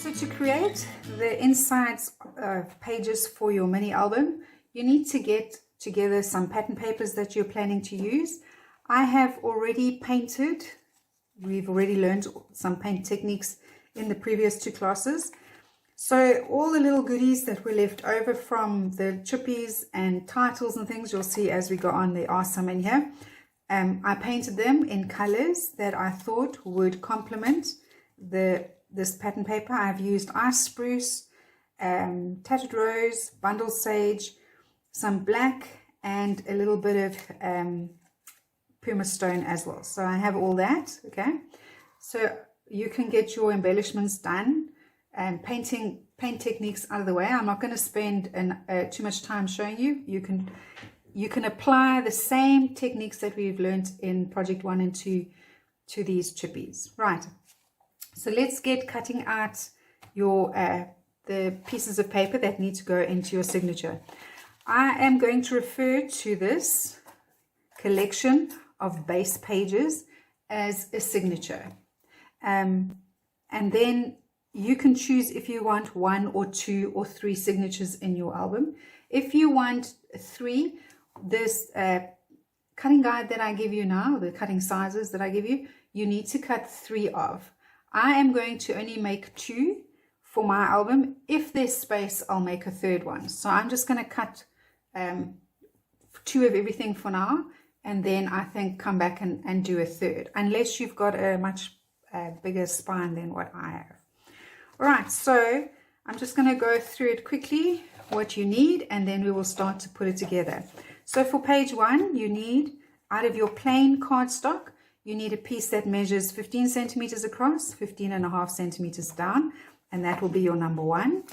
So to create the insides pages for your mini album, you need to get together some pattern papers that you're planning to use. I have already painted. We've already learned some paint techniques in the previous two classes. So all the little goodies that were left over from the chippies and titles and things, you'll see as we go on, there are some in here. I painted them in colors that I thought would complement this pattern paper. I've used ice spruce, tattered rose, bundle sage, some black, and a little bit of pumice stone as well. So I have all that. Okay, so you can get your embellishments done and paint techniques out of the way. I'm not going to spend too much time showing you. You can apply the same techniques that we've learned in project 1 and 2 to these chippies. Right, so let's get cutting out your the pieces of paper that need to go into your signature. I am going to refer to this collection of base pages as a signature, and then you can choose if you want 1 or 2 or 3 signatures in your album. If you want 3, this cutting guide that I give you now, the cutting sizes that I give you, you need to cut 3 of. I am going to only make 2 for my album. If there's space, I'll make a 3rd one. So I'm just going to cut 2 of everything for now, and then I think come back and do a 3rd, unless you've got a much bigger spine than what I have. All right, so I'm just going to go through it quickly, what you need, and then we will start to put it together. So for page 1, you need, out of your plain cardstock, you need a piece that measures 15 centimeters across, 15.5 centimeters down, and that will be your number 1.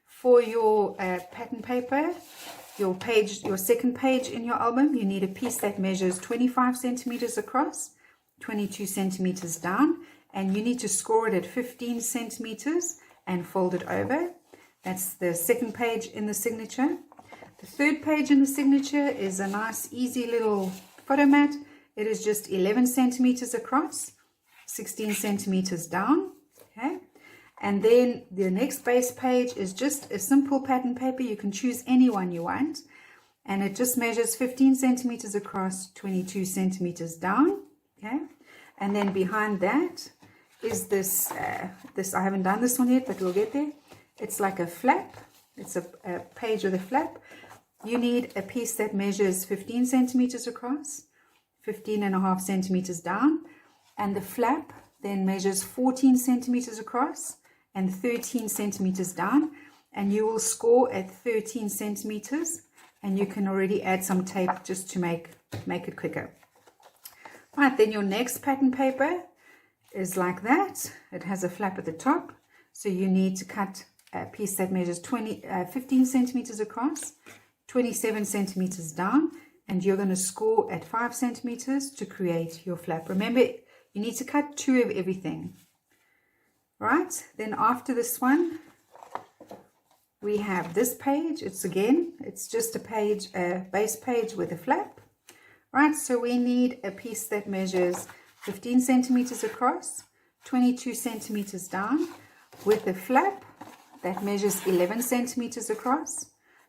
For your pattern paper, your 2nd page in your album, you need a piece that measures 25 centimeters across, 22 centimeters down, and you need to score it at 15 centimeters and fold it over. That's the 2nd page in the signature. The 3rd page in the signature is a nice easy little photo mat. It is just 11 centimeters across, 16 centimeters down. Okay, and then the next base page is just a simple pattern paper. You can choose any one you want, and it just measures 15 centimeters across, 22 centimeters down. Okay, and then behind that is this I haven't done this one yet, but we'll get there. It's like a flap. It's a page with a flap. You need a piece that measures 15 centimeters across, 15.5 centimeters down, and the flap then measures 14 centimeters across and 13 centimeters down, and you will score at 13 centimeters, and you can already add some tape just to make it quicker. Right, then your next pattern paper is like that. It has a flap at the top, so you need to cut a piece that measures 15 centimeters across, 27 centimeters down, and you're going to score at 5 centimeters to create your flap. Remember, you need to cut 2 of everything. Right, then after this one, we have this page. It's just a page, a base page with a flap. Right, so we need a piece that measures 15 centimeters across, 22 centimeters down, with a flap that measures 11 centimeters across,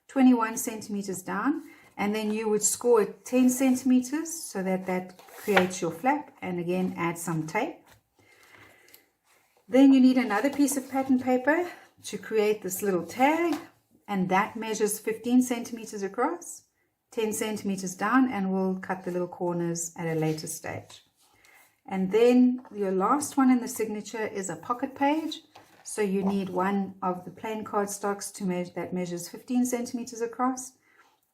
21 centimeters down, and then you would score at 10 centimeters so that creates your flap, and again add some tape. Then you need another piece of pattern paper to create this little tag, and that measures 15 centimeters across, 10 centimeters down, and we'll cut the little corners at a later stage. And then your last one in the signature is a pocket page. So you need one of the plain cardstocks that measures 15 centimeters across,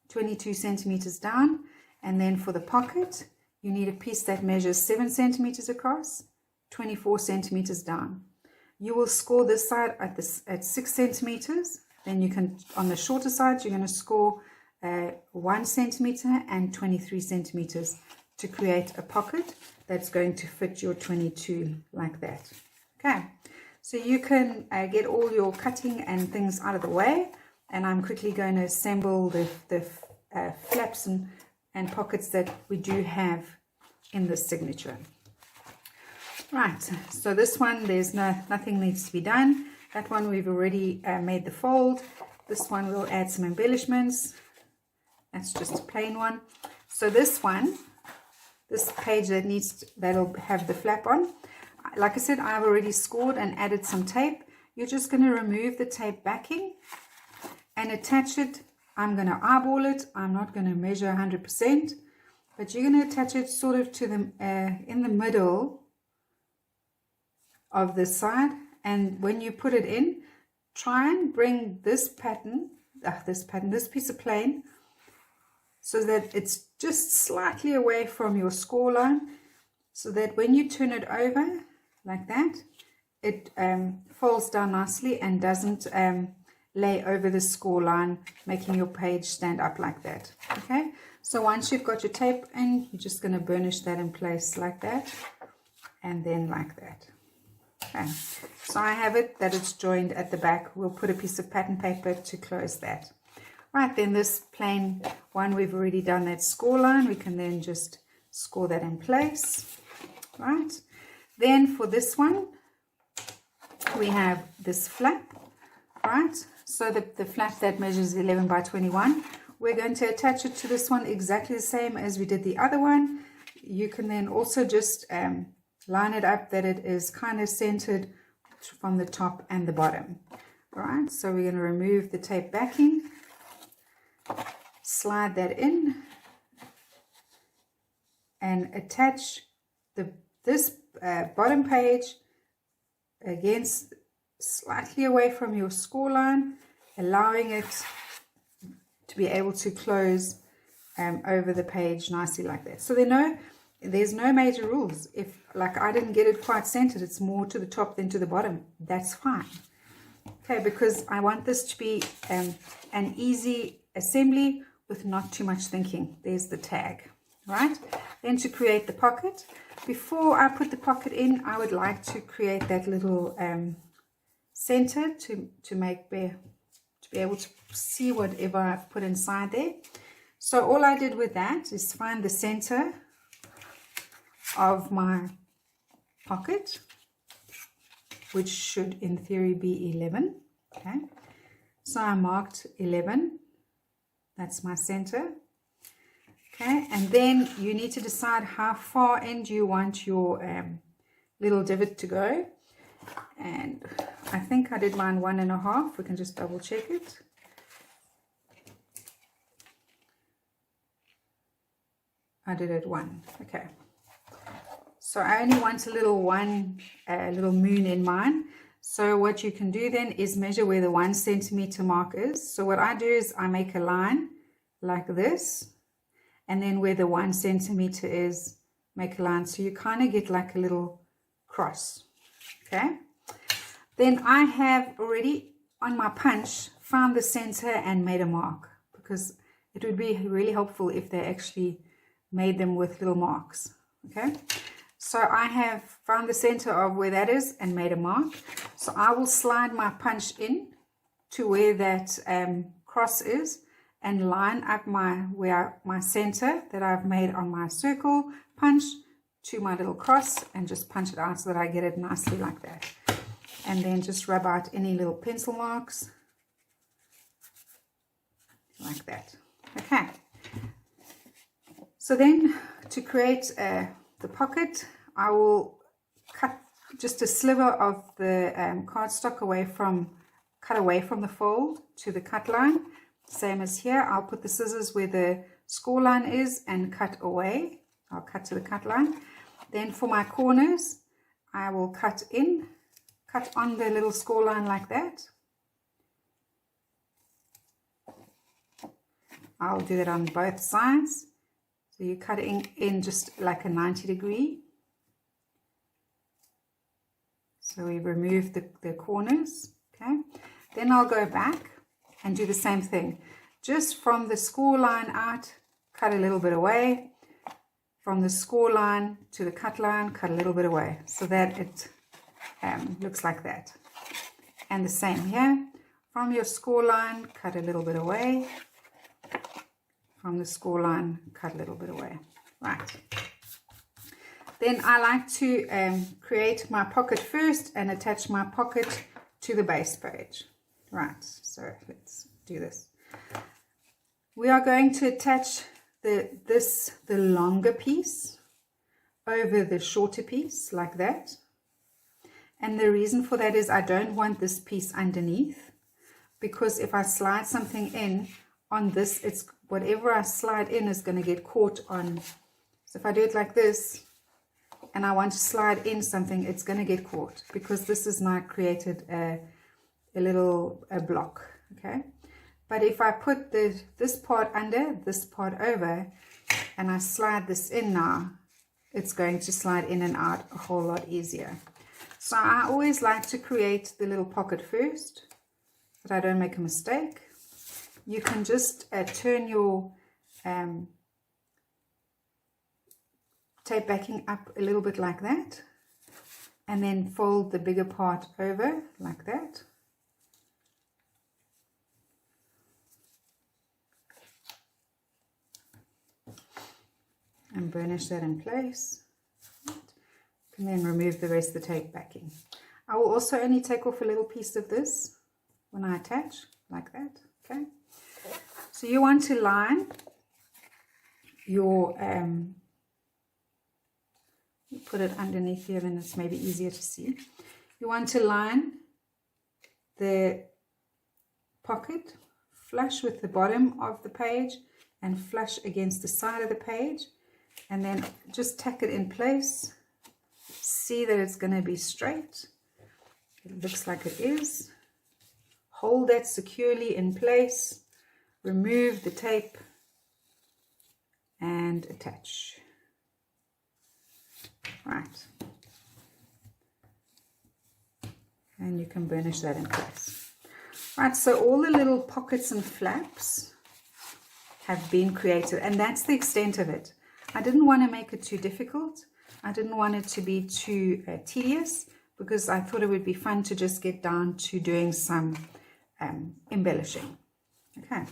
22 centimeters down, and then for the pocket, you need a piece that measures 7 centimeters across, 24 centimeters down. You will score this side at 6 centimeters. Then you can, on the shorter side, you're going to score 1 centimeter and 23 centimeters to create a pocket that's going to fit your 22 like that. Okay, so you can get all your cutting and things out of the way, and I'm quickly going to assemble the flaps and pockets that we do have in this signature. Right, so this one, there's nothing needs to be done. That one we've already made the fold. This one we'll add some embellishments. That's just a plain one. So this one, this page that'll have the flap on, like I said, I've already scored and added some tape. You're just going to remove the tape backing and attach it. I'm going to eyeball it. I'm not going to measure 100%, but you're going to attach it sort of to the in the middle of this side. And when you put it in, try and bring this piece of plain, so that it's just slightly away from your score line, so that when you turn it over like that, it folds down nicely and doesn't lay over the score line, making your page stand up like that. Okay, so once you've got your tape in, you're just going to burnish that in place like that, and then like that. Okay, so I have it that it's joined at the back. We'll put a piece of pattern paper to close that. Right, then this plain one, we've already done that score line. We can then just score that in place. Right, then for this one, we have this flap. Right, so the flap that measures 11 by 21, we're going to attach it to this one exactly the same as we did the other one. You can then also just line it up that it is kind of centered from the top and the bottom. All right, so we're going to remove the tape backing, slide that in, and attach this bottom page against, slightly away from your score line, allowing it to be able to close over the page nicely like that. So there's no major rules. If, like, I didn't get it quite centered, it's more to the top than to the bottom, that's fine. Okay, because I want this to be an easy assembly with not too much thinking. There's the tag. Right, then to create the pocket, before I put the pocket in, I would like to create that little center to be able to see whatever I've put inside there. So all I did with that is find the center of my pocket, which should in theory be 11. Okay, so I marked 11. That's my center. Okay, and then you need to decide how far in do you want your little divot to go. And I think I did mine 1.5. We can just double check it. I did it 1. Okay. So I only want a little moon in mine. So what you can do then is measure where the 1 centimeter mark is. So what I do is I make a line like this, and then where the 1 centimeter is, make a line. So you kind of get like a little cross. Okay. Then I have already on my punch found the center and made a mark, because it would be really helpful if they actually made them with little marks. Okay. So I have found the center of where that is and made a mark. So I will slide my punch in to where that cross is, and line up my center that I've made on my circle punch to my little cross, and just punch it out so that I get it nicely like that. And then just rub out any little pencil marks like that. Okay. So then to create the pocket, I will cut just a sliver of the cardstock cut away from the fold to the cut line. Same as here, I'll put the scissors where the score line is and cut away. I'll cut to the cut line. Then for my corners, I will cut on the little score line like that. I'll do that on both sides. So you're cutting in just like a 90 degree. So we remove the corners. Okay. Then I'll go back and do the same thing. Just from the score line out, cut a little bit away. From the score line to the cut line, cut a little bit away, so that it looks like that. And the same here. From your score line, cut a little bit away. From the score line, cut a little bit away. Right. Then I like to create my pocket first and attach my pocket to the base page. Right, so let's do this. We are going to attach the longer piece over the shorter piece like that. And the reason for that is I don't want this piece underneath, because if I slide something in on this, it's whatever I slide in is going to get caught on. So if I do it like this and I want to slide in something, it's going to get caught because this has now created a little block. Okay, but if I put this part under, this part over, and I slide this in now, it's going to slide in and out a whole lot easier. So I always like to create the little pocket first, but I don't make a mistake. You can just turn your tape backing up a little bit like that, and then fold the bigger part over like that. And burnish that in place. And then remove the rest of the tape backing. I will also only take off a little piece of this when I attach, like that. Okay. So you want to line your, put it underneath here, then it's maybe easier to see. You want to line the pocket flush with the bottom of the page and flush against the side of the page, and then just tack it in place. See that it's going to be straight. It looks like it is. Hold that securely in place. Remove the tape and attach. Right. And you can burnish that in place. Right, so all the little pockets and flaps have been created, and that's the extent of it. I didn't want to make it too difficult. I didn't want it to be too tedious, because I thought it would be fun to just get down to doing some embellishing. Okay.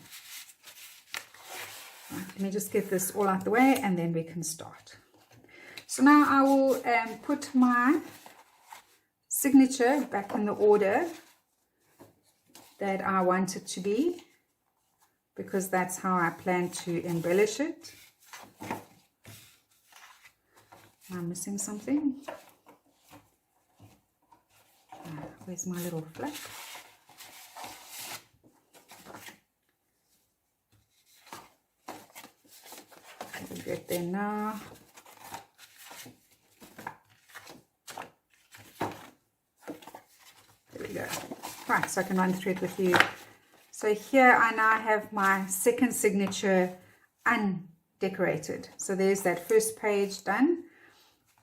Right, let me just get this all out the way and then we can start. So now I will put my signature back in the order that I want it to be, because that's how I plan to embellish it. I'm missing something. Where's my little flap? We'll get there now. There we go. Right, so I can run through it with you. So here I now have my second signature undecorated. So there's that first page done.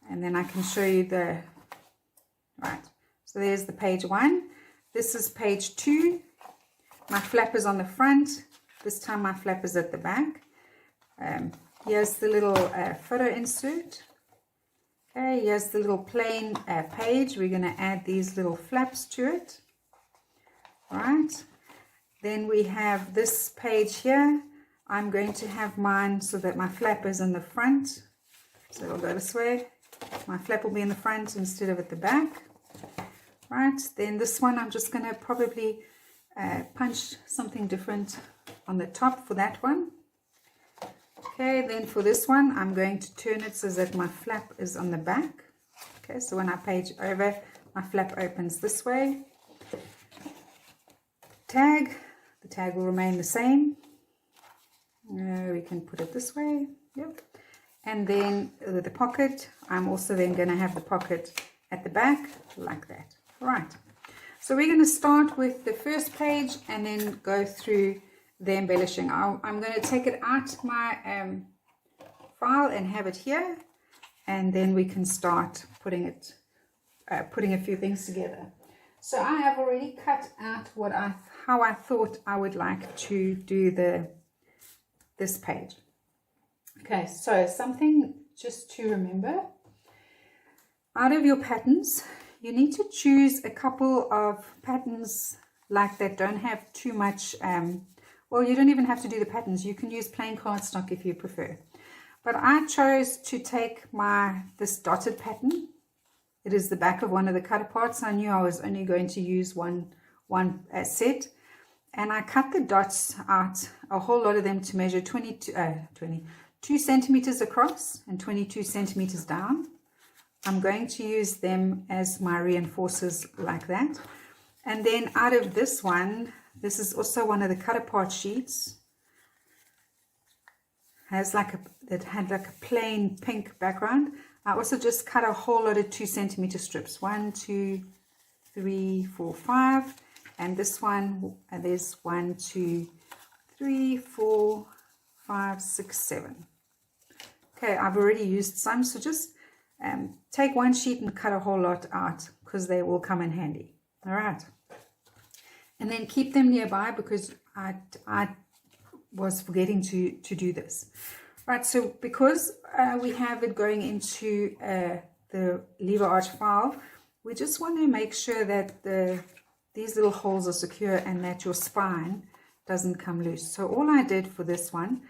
And then I can show you the, right, so there's the page 1. This is page 2. My flap is on the front. This time my flap is at the back. Here's the little photo insert. Okay, here's the little plain page. We're going to add these little flaps to it. Right. Then we have this page here. I'm going to have mine so that my flap is in the front. So it'll go this way. My flap will be in the front instead of at the back. Right, then this one I'm just going to probably punch something different on the top for that one. Okay, then for this one I'm going to turn it so that my flap is on the back. Okay, so when I page over, my flap opens this way. The tag will remain the same. We can put it this way. Yep. And then the pocket, I'm also then going to have the pocket at the back like that. All right. So we're going to start with the first page and then go through the embellishing. I'm going to take it out my file and have it here, and then we can start putting a few things together. So I have already cut out how I thought I would like to do this page. Okay, so something just to remember, out of your patterns, you need to choose a couple of patterns like that don't have too much, well, you don't even have to do the patterns. You can use plain cardstock if you prefer. But I chose to take this dotted pattern it is the back of one of the cut aparts. I knew I was only going to use one set, and I cut the dots out, a whole lot of them, to measure 22 centimeters across and 22 centimeters down. I'm going to use them as my reinforcers like that. And then out of this one, this is also one of the cut apart sheets, it had like a plain pink background. I also just cut a whole lot of 2 centimeter strips, 1, 2, 3, 4, 5, and this one, and there's 1, 2, 3, 4, 5, 6, 7. Okay, I've already used some, so just take one sheet and cut a whole lot out, because they will come in handy. All right, and then keep them nearby, because I was forgetting to do this. Right, so because we have it going into the lever arch file, we just want to make sure that these little holes are secure and that your spine doesn't come loose. So all I did for this one,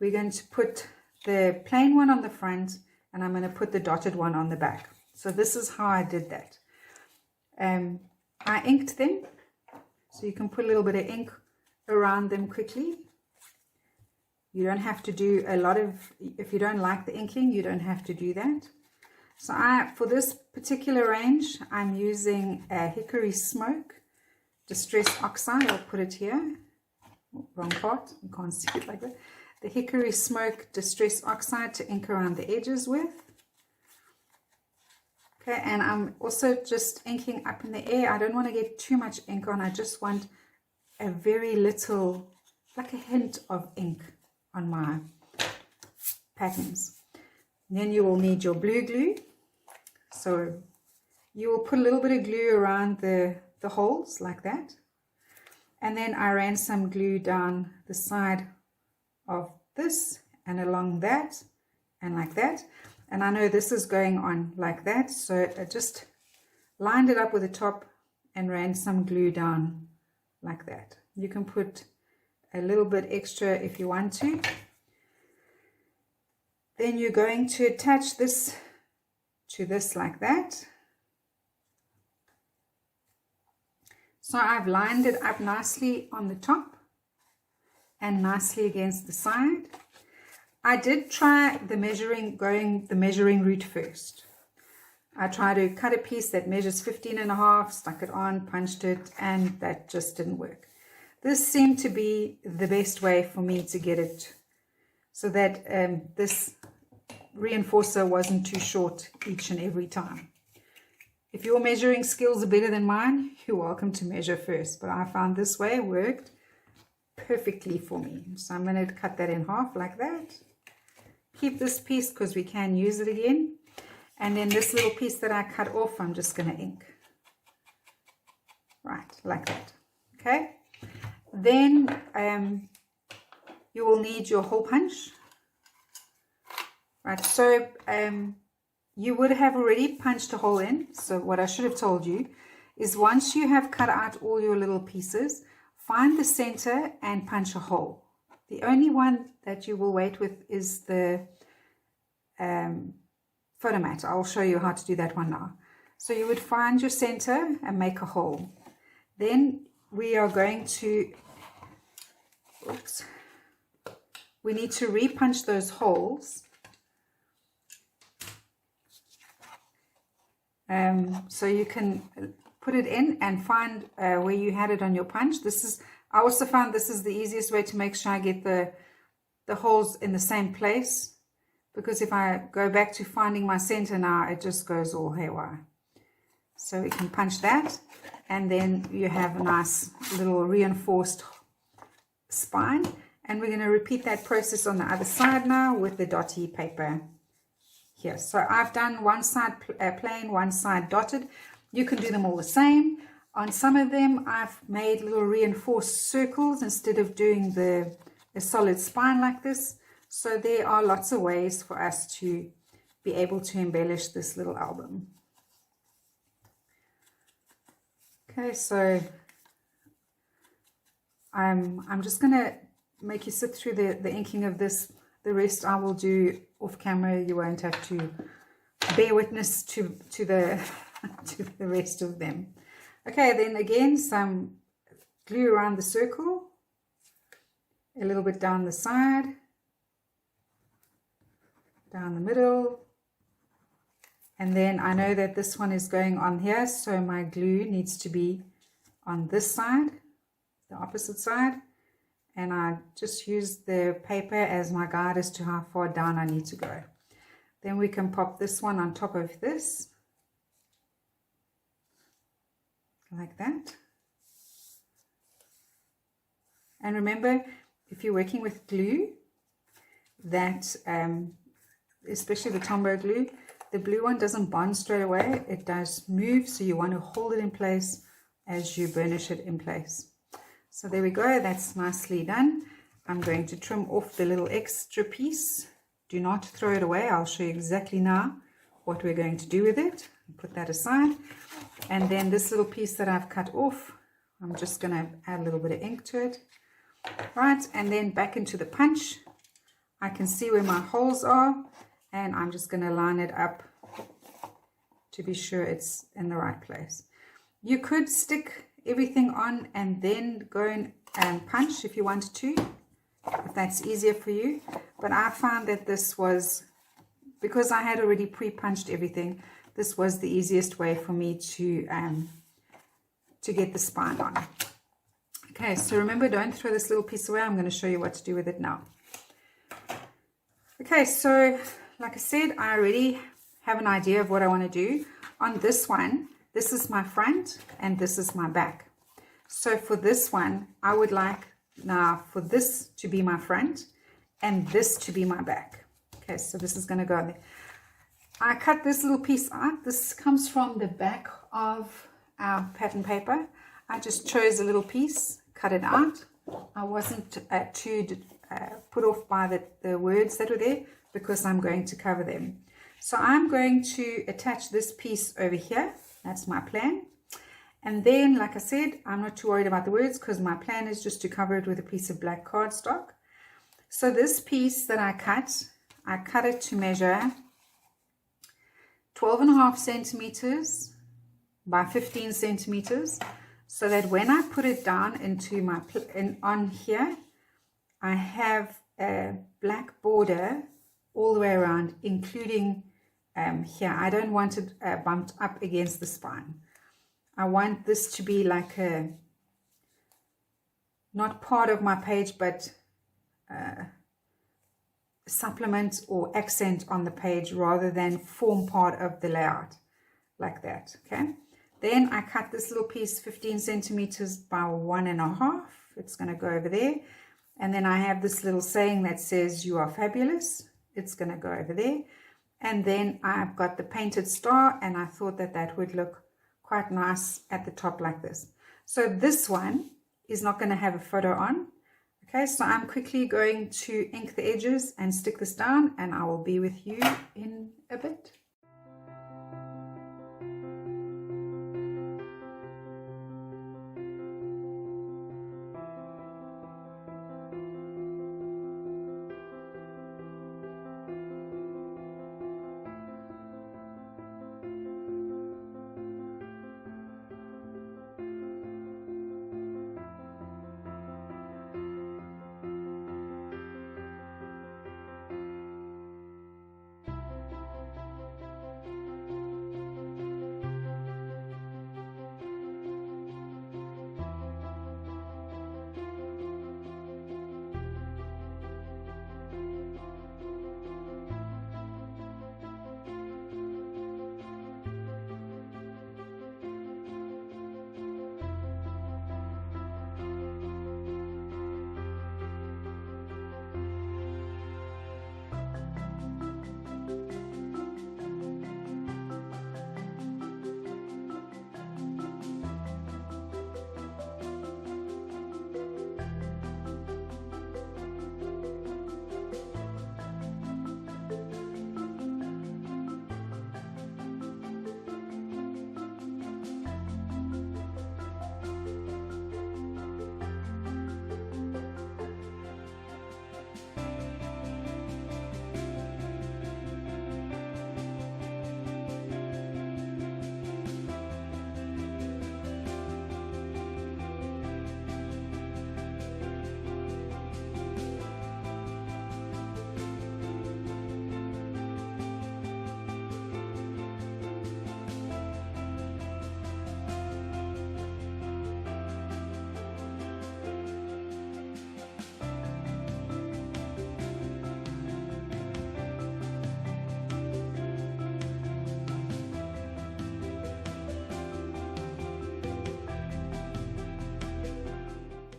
we're going to put the plain one on the front, and I'm going to put the dotted one on the back. So this is how I did that. I inked them, so you can put a little bit of ink around them quickly. You don't have to do a lot of, if you don't like the inking, you don't have to do that. So for this particular range, I'm using a Hickory Smoke Distress Oxide. I'll put it here. Wrong part, you can't see it like that. The Hickory Smoke Distress Oxide to ink around the edges with. Okay, and I'm also just inking up in the air. I don't want to get too much ink on. I just want a very little, like a hint of ink on my patterns. And then you will need your blue glue. So you will put a little bit of glue around the holes like that. And then I ran some glue down the side of this and along that and like that. And I know this is going on like that, so I just lined it up with the top and ran some glue down like that. You can put a little bit extra if you want to. Then you're going to attach this to this like that. So I've lined it up nicely on the top and nicely against the side. I did try going the measuring route first. I tried to cut a piece that measures 15.5, stuck it on, punched it, and that just didn't work. This seemed to be the best way for me to get it so that this reinforcer wasn't too short each and every time. If your measuring skills are better than mine, you're welcome to measure first, but I found this way worked perfectly for me. So I'm going to cut that in half like that. Keep this piece because we can use it again. And then this little piece that I cut off, I'm just going to ink. Right, like that. Okay. Then you will need your hole punch. Right, so you would have already punched a hole in. So what I should have told you is once you have cut out all your little pieces, find the center and punch a hole. The only one that you will wait with is the photo mat. I'll show you how to do that one now. So you would find your center and make a hole. Then we are going to, oops, we need to re-punch those holes. So you can put it in and find where you had it on your punch. I also found this is the easiest way to make sure I get the holes in the same place, because if I go back to finding my center now, it just goes all haywire. So we can punch that, and then you have a nice little reinforced spine. And we're going to repeat that process on the other side now with the dotty paper here. So I've done one side plain, one side dotted. You can do them all the same. On some of them, I've made little reinforced circles instead of doing a solid spine like this. So there are lots of ways for us to be able to embellish this little album. Okay, so I'm just going to make you sit through the inking of this. The rest I will do off camera. You won't have to bear witness to the to the rest of them. Okay, then again some glue around the circle, a little bit down the side, down the middle, and then I know that this one is going on here, so my glue needs to be on this side, the opposite side, and I just use the paper as my guide as to how far down I need to go. Then we can pop this one on top of this, like that. And remember, if you're working with glue, that especially the Tombow glue, the blue one doesn't bond straight away, it does move, so you want to hold it in place as you burnish it in place. So there we go, that's nicely done. I'm going to trim off the little extra piece. Do not throw it away. I'll show you exactly now what we're going to do with it. Put that aside. And then this little piece that I've cut off, I'm just going to add a little bit of ink to it. Right, and then back into the punch. I can see where my holes are, and I'm just going to line it up to be sure it's in the right place. You could stick everything on and then go and punch if you wanted to, if that's easier for you. But I found that this was, because I had already pre-punched everything, this was the easiest way for me to get the spine on. Okay, so remember, don't throw this little piece away. I'm going to show you what to do with it now. Okay, so like I said, I already have an idea of what I want to do. On this one, this is my front and this is my back. So for this one, I would like now for this to be my front and this to be my back. Okay, so this is going to go there. I cut this little piece out. This comes from the back of our pattern paper. I just chose a little piece, cut it out. I wasn't too put off by the words that were there because I'm going to cover them. So I'm going to attach this piece over here. That's my plan. And then, like I said, I'm not too worried about the words because my plan is just to cover it with a piece of black cardstock. So this piece that I cut it to measure 12.5 centimeters by 15 centimeters, so that when I put it down into my on here, I have a black border all the way around, including here. I don't want it bumped up against the spine. I want this to be like a, not part of my page, but supplement or accent on the page rather than form part of the layout, like that. Okay, then I cut this little piece 15 centimeters by 1.5. It's going to go over there. And then I have this little saying that says "You are fabulous." It's going to go over there. And then I've got the painted star, and I thought that that would look quite nice at the top like this. So this one is not going to have a photo on. Okay, so I'm quickly going to ink the edges and stick this down, and I will be with you in a bit.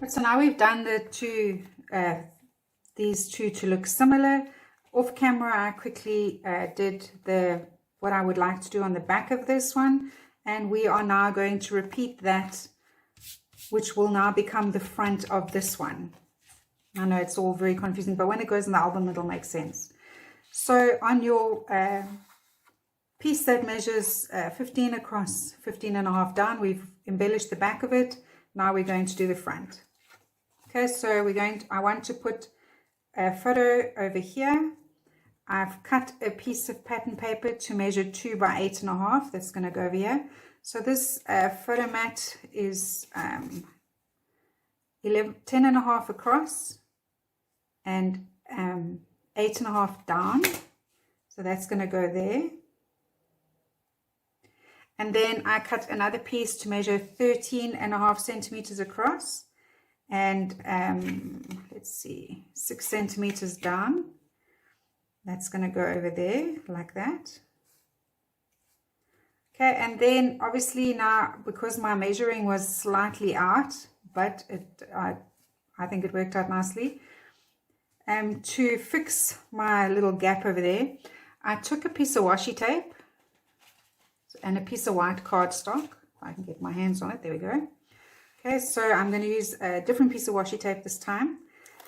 So now we've done these two to look similar. Off camera, I quickly did what I would like to do on the back of this one, and we are now going to repeat that, which will now become the front of this one. I know it's all very confusing, but when it goes in the album, it'll make sense. So on your piece that measures 15 across, 15 and a half down, we've embellished the back of it. Now we're going to do the front. Okay, so I want to put a photo over here. I've cut a piece of pattern paper to measure 2 by 8.5. That's going to go over here. So this photo mat is 10.5 across and 8.5 down. So that's going to go there. And then I cut another piece to measure 13.5 centimeters across and let's see, 6 centimeters down. That's going to go over there like that. Okay, and then obviously now, because my measuring was slightly out, but I think it worked out nicely. To fix my little gap over there, I took a piece of washi tape and a piece of white cardstock. If I can get my hands on it, there we go. Okay, so I'm going to use a different piece of washi tape this time.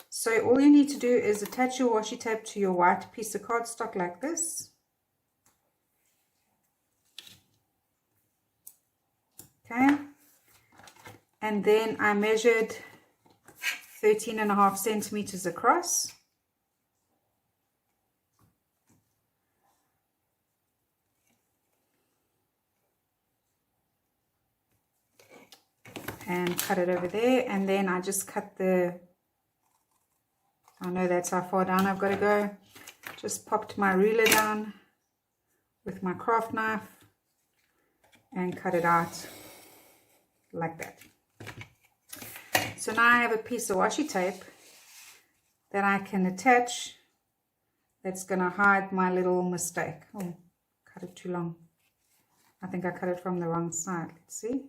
So all you need to do is attach your washi tape to your white piece of cardstock like this. Okay, and then I measured 13.5 centimeters across. And cut it over there, and then I just cut I know that's how far down I've got to go. Just popped my ruler down with my craft knife and cut it out like that. So now I have a piece of washi tape that I can attach that's going to hide my little mistake. Oh, cut it too long. I think I cut it from the wrong side. Let's see.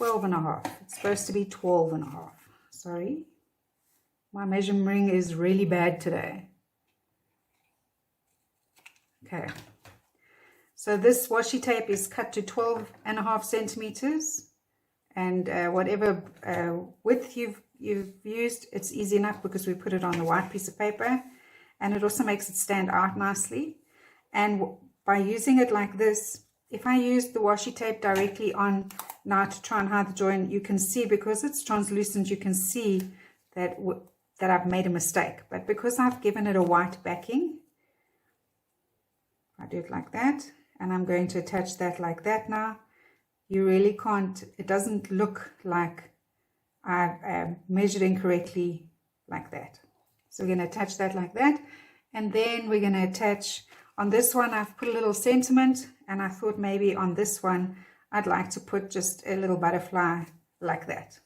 It's supposed to be 12.5. Sorry, my measuring is really bad today. Okay, so this washi tape is cut to 12.5 centimeters, and whatever width you've used, it's easy enough because we put it on the white piece of paper, and it also makes it stand out nicely. And by using it like this, if I use the washi tape directly on now to try and hide the join, you can see, because it's translucent, you can see that I've made a mistake. But because I've given it a white backing, I do it like that, and I'm going to attach that like that now. You really can't, it doesn't look like I've measured incorrectly like that. So we're going to attach that like that, and then we're going to attach, on this one I've put a little sentiment, and I thought maybe on this one I'd like to put just a little butterfly like that.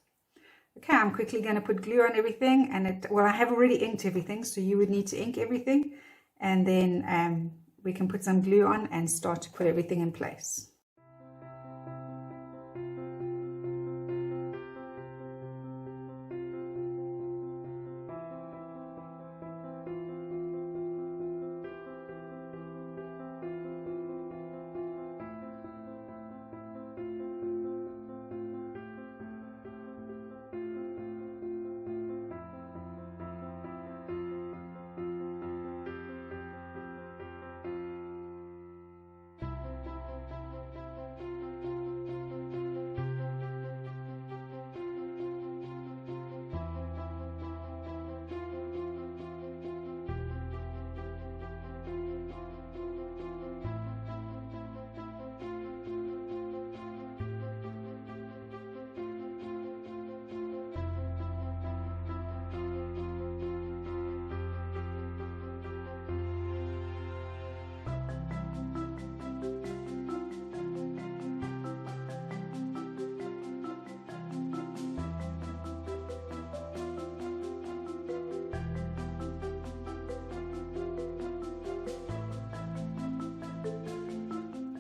Okay, I'm quickly going to put glue on everything, and well, I have already inked everything, so you would need to ink everything, and then we can put some glue on and start to put everything in place.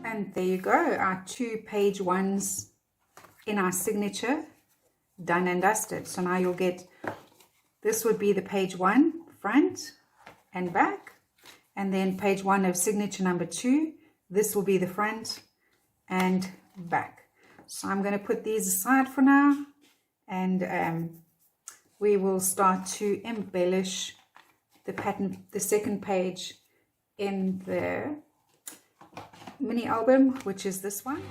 And there you go, our 2 page ones in our signature, done and dusted. So now you'll get, this would be the page 1, front and back, and then page 1 of signature number 2, this will be the front and back. So I'm going to put these aside for now, and we will start to embellish the pattern, the second page in the mini album, which is this one.